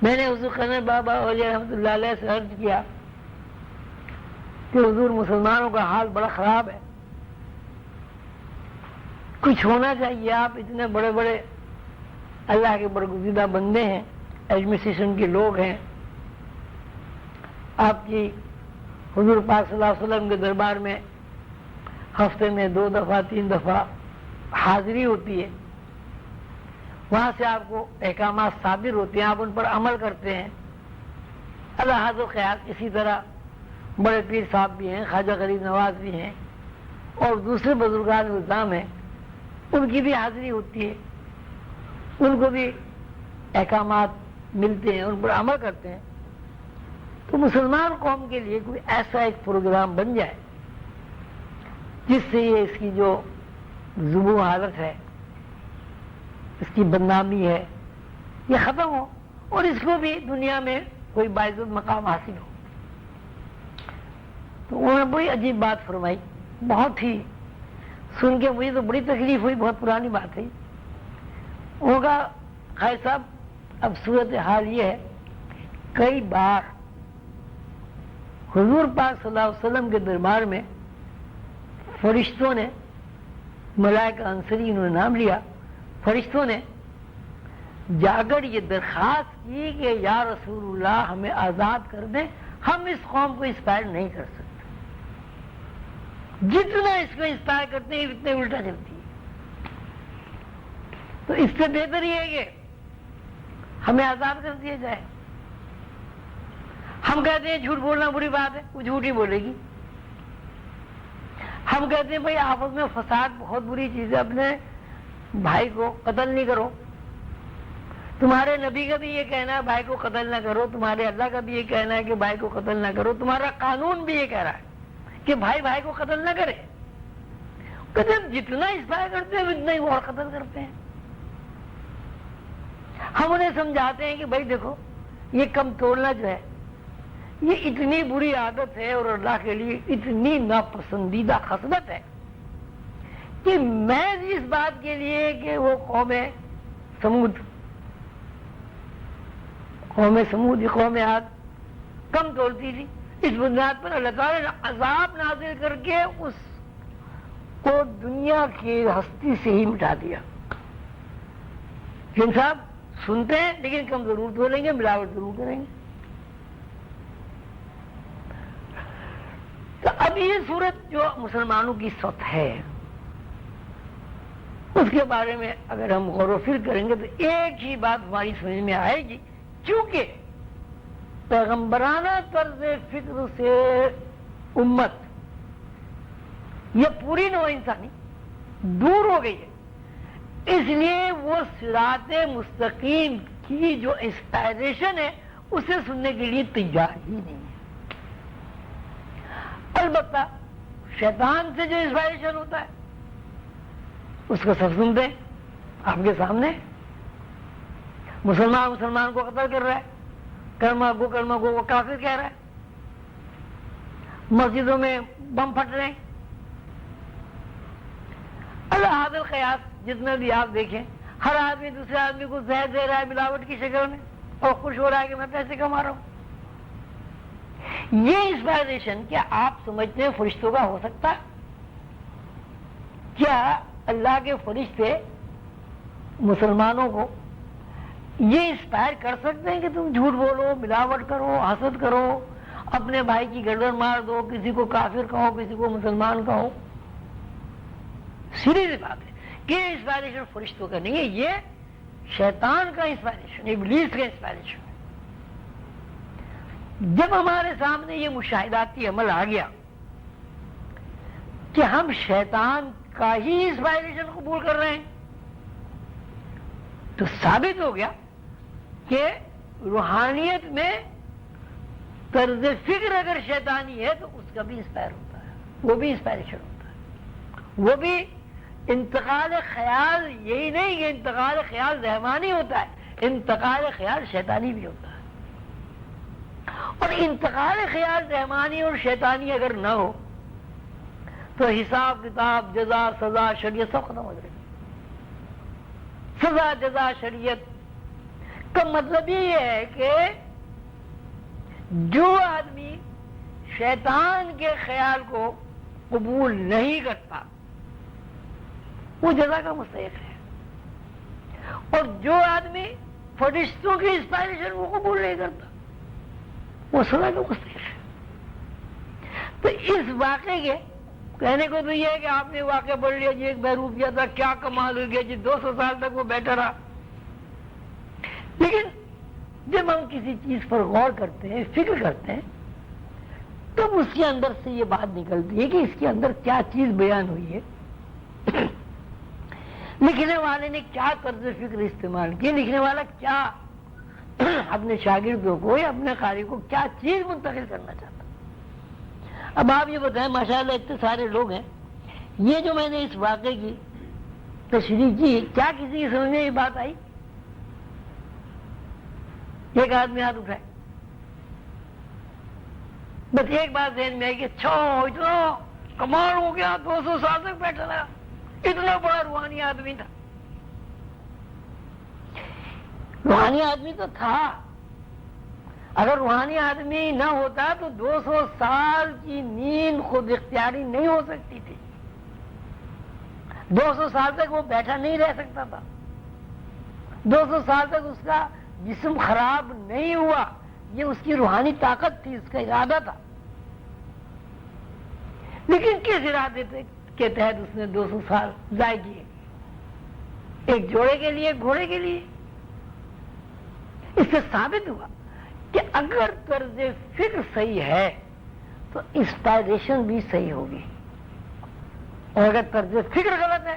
میں نے حضور خانہ بابا اولیاء رحمۃ اللہ علیہ سے عرض کیا کہ حضور مسلمانوں کا حال بڑا خراب ہے، کچھ ہونا چاہیے، آپ اتنے بڑے بڑے اللہ کے برگزیدہ بندے ہیں، ایڈمنسٹریشن کے لوگ ہیں، آپ کی حضور پاک صلی اللہ علیہ وسلم کے دربار میں ہفتے میں 2 دفعہ 3 دفعہ حاضری ہوتی ہے، وہاں سے آپ کو احکامات صادر ہوتے ہیں، آپ ان پر عمل کرتے ہیں۔ اللہ حاضر خیال اسی طرح بڑے پیر صاحب بھی ہیں، خواجہ غریب نواز بھی ہیں، اور دوسرے بزرگان نظام ہیں، ان کی بھی حاضری ہوتی ہے، ان کو بھی احکامات ملتے ہیں، ان پر عمل کرتے ہیں۔ تو مسلمان قوم کے لیے کوئی ایسا ایک پروگرام بن جائے جس سے یہ اس کی جو ذبوح حالت ہے، اس کی بدنامی ہے، یہ ختم ہو، اور اس کو بھی دنیا میں کوئی باعزت مقام حاصل ہو۔ تو انہوں نے بڑی عجیب بات فرمائی، بہت ہی سن کے مجھے تو بڑی تکلیف ہوئی، بہت پرانی بات ہے۔ انہوں نے کہا خیر صاحب، اب صورتحال یہ ہے، کئی بار حضور پاک صلی اللہ علیہ وسلم کے دربار میں فرشتوں نے، ملائکہ انصری انہوں نے نام لیا، فرشتوں نے جا کر یہ درخواست کی کہ یا رسول اللہ ہمیں آزاد کر دیں، ہم اس قوم کو انسپائر نہیں کر سکتے، جتنا اس کو انسپائر کرتے ہیں اتنے الٹا چلتی ہے۔ تو اس سے بہتر یہ ہے کہ ہمیں آزاد کر دیا جائے۔ ہم کہتے ہیں جھوٹ بولنا بری بات ہے، وہ جھوٹ ہی بولے گی۔ ہم کہتے ہیں بھائی آپس میں فساد بہت بری چیز ہے، اپنے بھائی کو قتل نہیں کرو، تمہارے نبی کا بھی یہ کہنا ہے بھائی کو قتل نہ کرو، تمہارے اللہ کا بھی یہ کہنا ہے کہ بھائی کو قتل نہ کرو، تمہارا قانون بھی یہ کہہ رہا ہے کہ بھائی بھائی کو قتل نہ کرے۔ کہتے ہیں جتنا انسپائر کرتے ہیں اتنا ہی وہ اور قتل کرتے ہیں۔ ہم انہیں سمجھاتے ہیں کہ بھائی دیکھو یہ کم توڑنا جو ہے یہ اتنی بری عادت ہے اور اللہ کے لیے اتنی ناپسندیدہ خصلت ہے کہ میں اس بات کے لیے کہ وہ قوم سمود قوم عاد کم تولتی تھی، اس بنیاد پر اللہ تعالیٰ نے عذاب نازل کر کے اس کو دنیا کی ہستی سے ہی مٹا دیا۔ جن صاحب سنتے ہیں لیکن کم ضرور تولیں گے، ملاوٹ ضرور کریں گے۔ تو اب یہ صورت جو مسلمانوں کی اس وقت ہے اس کے بارے میں اگر ہم غور و فکر کریں گے تو ایک ہی بات ہماری سمجھ میں آئے گی، کیونکہ پیغمبرانہ طرز فکر سے امت یہ پوری نوع انسانی دور ہو گئی ہے، اس لیے وہ صراط مستقیم کی جو انسپائریشن ہے اسے سننے کے لیے تیار ہی نہیں ہے۔ البتہ شیطان سے جو انسپائریشن ہوتا ہے اس کو سب سنتے ہیں آپ کے سامنے۔ مسلمان کو قتل کر رہا ہے، کلمہ کو وہ کافر کہہ رہا ہے، مسجدوں میں بم پھٹ رہے ہیں، اللہ حاضر قیاس جتنے بھی آپ دیکھیں، ہر آدمی دوسرے آدمی کو زہر دے رہا ہے ملاوٹ کی شکل میں اور خوش ہو رہا ہے کہ میں پیسے کما رہا ہوں۔ یہ انسپائریشن کیا آپ سمجھتے ہیں فرشتوں کا ہو سکتا ہے؟ کیا اللہ کے فرشتے مسلمانوں کو یہ انسپائر کر سکتے ہیں کہ تم جھوٹ بولو، ملاوٹ کرو، حسد کرو، اپنے بھائی کی گردن مار دو، کسی کو کافر کہو، کسی کو مسلمان کہو؟ سیدھی سی بات ہے کہ انسپائریشن فرشتوں کا نہیں ہے، یہ شیطان کا انسپائریشن، ابلیس کا انسپائریشن۔ جب ہمارے سامنے یہ مشاہداتی عمل آ گیا کہ ہم شیطان کا ہی انسپائریشن قبول کر رہے ہیں تو ثابت ہو گیا کہ روحانیت میں طرز فکر اگر شیطانی ہے تو اس کا بھی انسپائر ہوتا ہے، وہ بھی انسپائریشن ہوتا ہے، وہ بھی انتقال خیال، یہی نہیں کہ انتقال خیال رحمانی ہوتا ہے، انتقال خیال شیطانی بھی ہوتا ہے۔ اور انتقال خیال رحمانی اور شیطانی اگر نہ ہو تو حساب کتاب، جزا، سزا، شریعت سب ختم ہو جائے گی۔ سزا، جزا، شریعت کا مطلب یہ ہے کہ جو آدمی شیطان کے خیال کو قبول نہیں کرتا وہ جزا کا مستحق ہے، اور جو آدمی فرشتوں کی انسپائریشن وہ قبول نہیں کرتا وہ سزا کا مستحق ہے۔ تو اس واقعے کے کہنے کو تو یہ ہے کہ آپ نے واقعہ پڑھ لیا جی، ایک بہروپ کیا تھا، کیا کمال ہو گیا جی، 200 سال تک وہ بیٹھا رہا۔ لیکن جب ہم کسی چیز پر غور کرتے ہیں، فکر کرتے ہیں، تب اس کے اندر سے یہ بات نکلتی ہے کہ اس کے اندر کیا چیز بیان ہوئی ہے، لکھنے والے نے کیا طرز فکر استعمال کی، لکھنے والا کیا اپنے شاگردوں کو یا اپنے قاری کو کیا چیز منتقل کرنا چاہتا۔ اب آپ یہ بتائیں، ماشاءاللہ اتنے سارے لوگ ہیں، یہ جو میں نے اس واقعے کی تشریح کی، کیا کسی کی سمجھ میں یہ بات آئی؟ ایک آدمی ہاتھ اٹھائے، بس ایک بات ذہن میں آئی کہ اتنا کمال ہو گیا، 200 سال تک بیٹھا رہا، اتنا بڑا روحانی آدمی تھا۔ روحانی آدمی تو تھا، اگر روحانی آدمی نہ ہوتا تو 200 سال کی نیند خود اختیاری نہیں ہو سکتی تھی، 200 سال تک وہ بیٹھا نہیں رہ سکتا تھا، 200 سال تک اس کا جسم خراب نہیں ہوا، یہ اس کی روحانی طاقت تھی، اس کا ارادہ تھا۔ لیکن کس ارادے کے تحت اس نے 200 سال ضائع کیے؟ ایک جوڑے کے لیے، گھوڑے کے لیے؟ اس سے ثابت ہوا کہ اگر طرز فکر صحیح ہے تو انسپائریشن بھی صحیح ہوگی، اور اگر طرز فکر غلط ہے،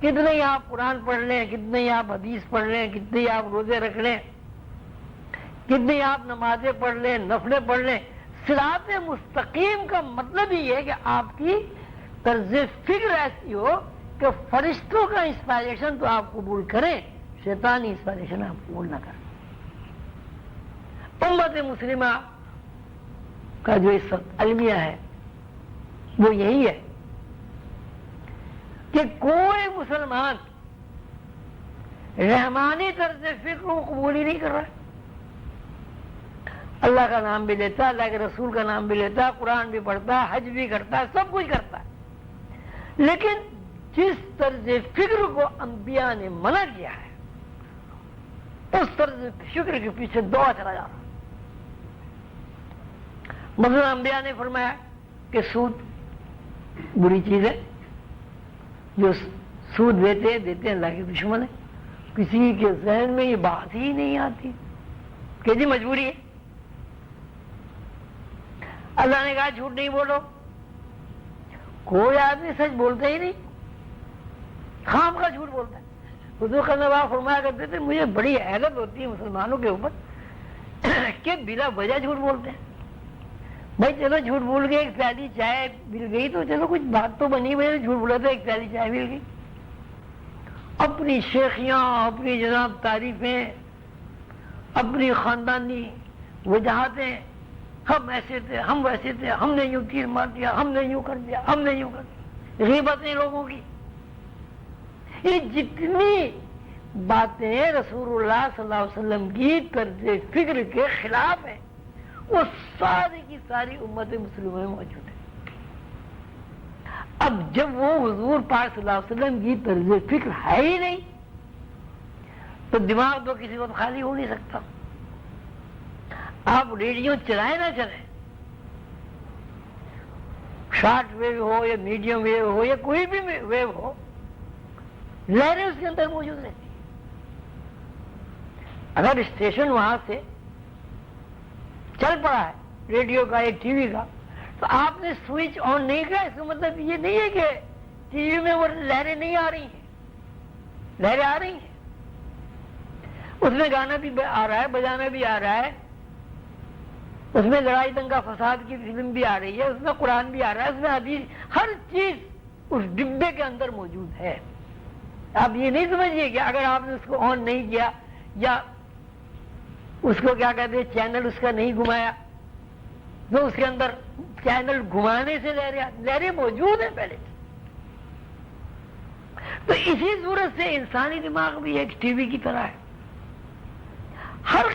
کتنے ہی آپ قرآن پڑھ لیں، کتنے ہی آپ حدیث پڑھ لیں، کتنے ہی آپ روزے رکھ لیں، کتنے ہی آپ نمازیں پڑھ لیں، نفلیں پڑھ لیں، صراط مستقیم کا مطلب ہی ہے کہ آپ کی طرز فکر ایسی ہو کہ فرشتوں کا انسپائریشن تو آپ قبول کریں، شیطانی انسپائریشن آپ قبول نہ کریں۔ امت مسلمہ کا جو اس وقت المیہ ہے وہ یہی ہے کہ کوئی مسلمان رحمانی طرز فکر کو قبول ہی نہیں کر رہا، اللہ کا نام بھی لیتا، اللہ کے رسول کا نام بھی لیتا، قرآن بھی پڑھتا، حج بھی کرتا، سب کچھ کرتا ہے، لیکن جس طرز فکر کو انبیاء نے منع کیا ہے اس طرز فکر کے پیچھے دوڑا چلا جا رہا۔ مثلا انبیاء نے فرمایا کہ سود بری چیز ہے، جو سود دیتے ہیں اللہ کے دشمن ہے، کسی کے ذہن میں یہ بات ہی نہیں آتی کہ جی مجبوری ہے۔ اللہ نے کہا جھوٹ نہیں بولو، کوئی آدمی سچ بولتا ہی نہیں، خام کا جھوٹ بولتا ہے۔ حضور کا نبی فرمایا کرتے تھے مجھے بڑی حیرت ہوتی ہے مسلمانوں کے اوپر کہ بلا وجہ جھوٹ بولتے ہیں۔ بھائی چلو جھوٹ بول گئے، ایک پیالی چائے مل گئی تو چلو کچھ بات تو بنی، میں نے جھوٹ بولا تھا، ایک پیالی چائے مل گئی، اپنی شیخیاں، اپنی جناب تعریفیں، اپنی خاندانی وجاہتیں، ہم ایسے تھے، ہم ویسے تھے، ہم نے یوں تیر مار دیا، ہم نے یوں کر دیا، ہم نے یوں کر دیا، غیبتیں لوگوں کی۔ یہ جتنی باتیں رسول اللہ صلی اللہ علیہ وسلم کی طرز فکر کے خلاف ہیں وہ ساری کی ساری امت مسلمہ میں موجود ہے۔ اب جب وہ حضور پاک صلی اللہ علیہ وسلم کی طرز فکر ہے ہی نہیں تو دماغ تو کسی وقت خالی ہو نہیں سکتا۔ آپ ریڈیو چلائیں نہ چلائیں، شارٹ ویو ہو یا میڈیم ویو ہو یا کوئی بھی ویو ہو، لہریں اس کے اندر موجود رہتی ہیں۔ اگر اسٹیشن وہاں سے چل پڑا ہے ریڈیو کا یا ٹی وی کا تو آپ نے سوئچ آن نہیں کیا، اس کا مطلب یہ نہیں ہے کہ ٹی وی میں وہ لہریں نہیں آ رہی ہیں، لہریں آ رہی ہیں، اس میں گانا بھی آ رہا ہے، بجانا بھی آ رہا ہے، اس میں لڑائی دنگا فساد کی فلم بھی آ رہی ہے، اس میں قرآن بھی آ رہا ہے، اس میں حدیث، ہر چیز اس ڈبے کے اندر موجود ہے۔ آپ یہ نہیں سمجھیے کہ اگر آپ نے اس کو آن نہیں کیا یا اس کو کیا کہتے ہیں چینل اس کا نہیں گھمایا تو اس کے اندر چینل گھمانے سے لہریں موجود ہیں پہلے۔ تو اسی صورت سے انسانی دماغ بھی ایک ٹی وی کی طرح ہے،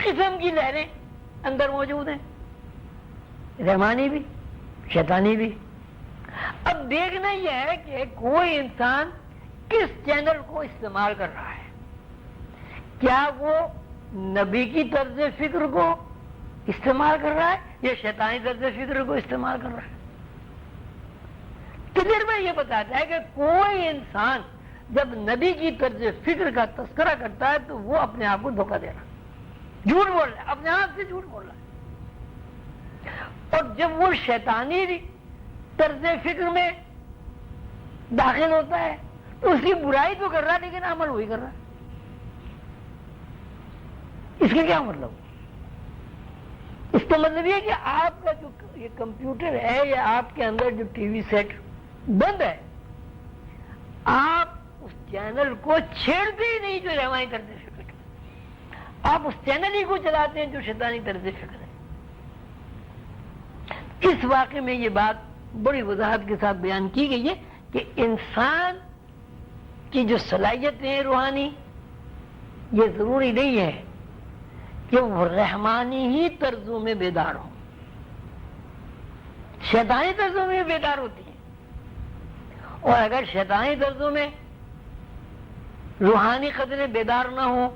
قسم کی لہریں اندر موجود ہیں، رحمانی بھی شیطانی بھی۔ اب دیکھنا یہ ہے کہ کوئی انسان کس چینل کو استعمال کر رہا ہے، کیا وہ نبی کی طرز فکر کو استعمال کر رہا ہے یا شیطانی طرز فکر کو استعمال کر رہا ہے۔ تجربہ یہ بتاتا ہے کہ کوئی انسان جب نبی کی طرز فکر کا تذکرہ کرتا ہے تو وہ اپنے آپ کو دھوکہ دے رہا ہے، جھوٹ بول رہا ہے، اپنے آپ سے جھوٹ بول رہا ہے۔ اور جب وہ شیطانی طرز فکر میں داخل ہوتا ہے تو اس کی برائی تو کر رہا ہے لیکن عمل وہی کر رہا ہے۔ اس کا کیا مطلب؟ اس کا مطلب یہ کہ آپ کا جو یہ کمپیوٹر ہے یا آپ کے اندر جو ٹی وی سیٹ بند ہے، آپ اس چینل کو چھیڑتے ہی نہیں جو رحمانی طرز فکر ہے، آپ اس چینل ہی کو چلاتے ہیں جو شیطانی طرز فکر ہے۔ اس واقعے میں یہ بات بڑی وضاحت کے ساتھ بیان کی گئی ہے کہ انسان کی جو صلاحیتیں ہیں روحانی، یہ ضروری نہیں ہے کہ وہ رحمانی ہی طرزوں میں بیدار ہوں، شیطانی طرزوں میں بیدار ہوتی ہیں۔ اور اگر شیطانی طرزوں میں روحانی قدرے بیدار نہ ہوں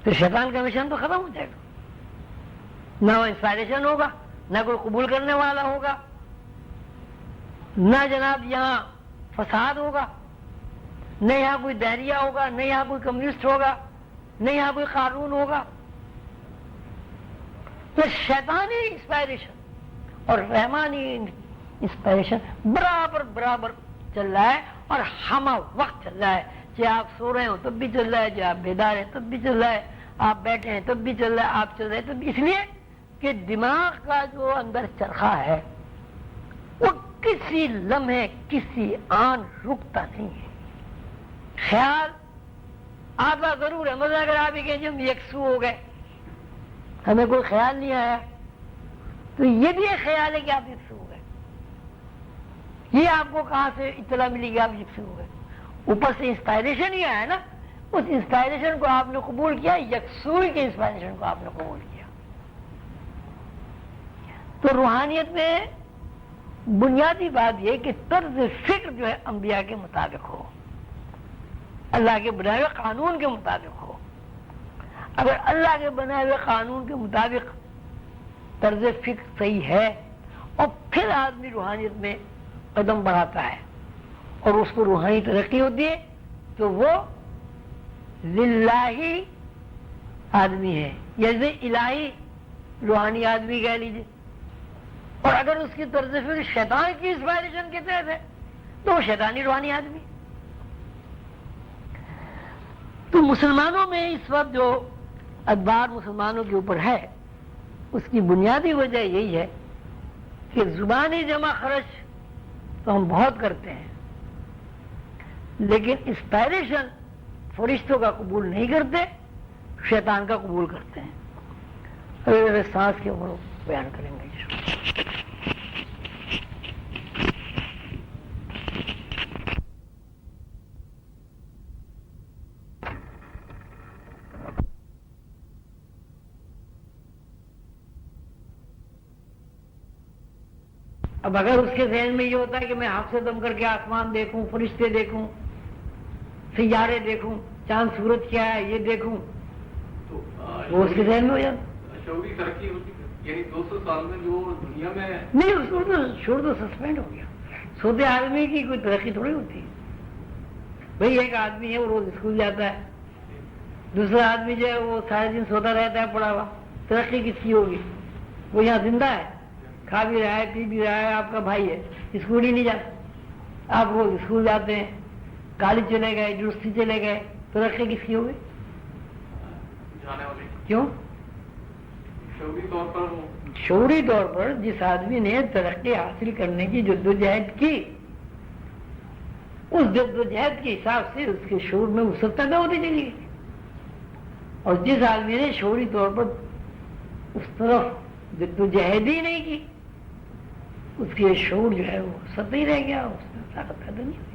تو شیطان کا مشن تو ختم ہو جائے گا، نہ وہ انسپائریشن ہوگا، نہ کوئی قبول کرنے والا ہوگا، نہ جناب یہاں فساد ہوگا، نہ یہاں کوئی دہریہ ہوگا، نہ یہاں کوئی کمیونسٹ ہوگا، نہ یہاں کوئی قانون ہوگا۔ تو شیطانی انسپائریشن اور رحمانی انسپائریشن برابر برابر چل رہا ہے اور ہمہ وقت چل رہا ہے، چاہے آپ سو رہے ہو تب بھی چل رہا ہے، چاہے آپ بیدار ہیں تب بھی چل رہا ہے، آپ بیٹھے ہیں تب بھی چل رہا ہے، آپ چل رہے ہیں تب بھی، اس لیے کہ دماغ کا جو اندر چرخہ ہے وہ کسی لمحے کسی آن رکتا نہیں ہے۔ خیال آتا ضرور ہے، مطلب اگر آپ یہ کہیں ہم یکسو ہو گئے، ہمیں کوئی خیال نہیں آیا تو یہ بھی ایک خیال ہے کہ آپ یکسو ہو گئے۔ یہ آپ کو کہاں سے اطلاع ملی کہ آپ یکسو ہو گئے؟ اوپر سے انسپائریشن ہی آیا نا، اس انسپائریشن کو آپ نے قبول کیا، یکسوئی کے انسپائریشن کو آپ نے قبول کیا۔ تو روحانیت میں بنیادی بات یہ کہ طرز فکر جو ہے انبیاء کے مطابق ہو، اللہ کے بنائے ہوئے قانون کے مطابق ہو۔ اگر اللہ کے بنائے ہوئے قانون کے مطابق طرز فکر صحیح ہے اور پھر آدمی روحانیت میں قدم بڑھاتا ہے اور اس کو روحانی ترقی ہوتی ہے تو وہ للہی آدمی ہے، یعنی الہی روحانی آدمی کہہ لیجیے۔ اور اگر اس کی طرز فکر شیطان کی انسپائریشن کے تحت ہے تو وہ شیطانی روحانی آدمی۔ تو مسلمانوں میں اس وقت جو ادبار مسلمانوں کے اوپر ہے اس کی بنیادی وجہ یہی ہے کہ زبانی جمع خرچ تو ہم بہت کرتے ہیں لیکن انسپائریشن فرشتوں کا قبول نہیں کرتے، شیطان کا قبول کرتے ہیں۔ اگر سانس کے اوپر بیان کریں گے۔ اب اگر اس کے ذہن میں یہ ہوتا ہے کہ میں ہاتھ سے دم کر کے آسمان دیکھوں، فرشتے دیکھوں، سیارے دیکھوں، چاند سورج کیا ہے یہ دیکھوں، وہ اس کے ذہن میں ہو جاتا۔ شعوری ترقی ہوتی ہے، یعنی 200 سال میں جو دنیا میں نہیں، اس کو تو چھوڑ دو، سسپینڈ ہو گیا۔ سوتے آدمی کی کوئی ترقی تھوڑی ہوتی ہے۔ بھئی ایک آدمی ہے وہ روز اسکول جاتا ہے، دوسرا آدمی جو ہے وہ سارے دن سوتا رہتا ہے پڑا ہوا، ترقی کس کی ہوگی؟ وہ یہاں زندہ ہے، کھا بھی رہا ہے، پی بھی رہا ہے، آپ کا بھائی ہے، اسکول ہی نہیں جاتا۔ آپ روز اسکول جاتے ہیں، کالج چلے گئے، یونیورسٹی چلے گئے، ترقی کس کی ہوگی؟ جانے والے کیوں؟ شعوری طور پر جس آدمی نے ترقی حاصل کرنے کی جدوجہد کی، اس جدوجہد کے حساب سے اس کے شعور میں وسعت پیدا ہوتی چلی گئی، اور جس آدمی نے شعوری طور پر اس طرف جدوجہد ہی نہیں کی اس کے شعور جو ہے وہ سطحی رہ گیا، اس میں طاقت پیدا نہیں ہوئی۔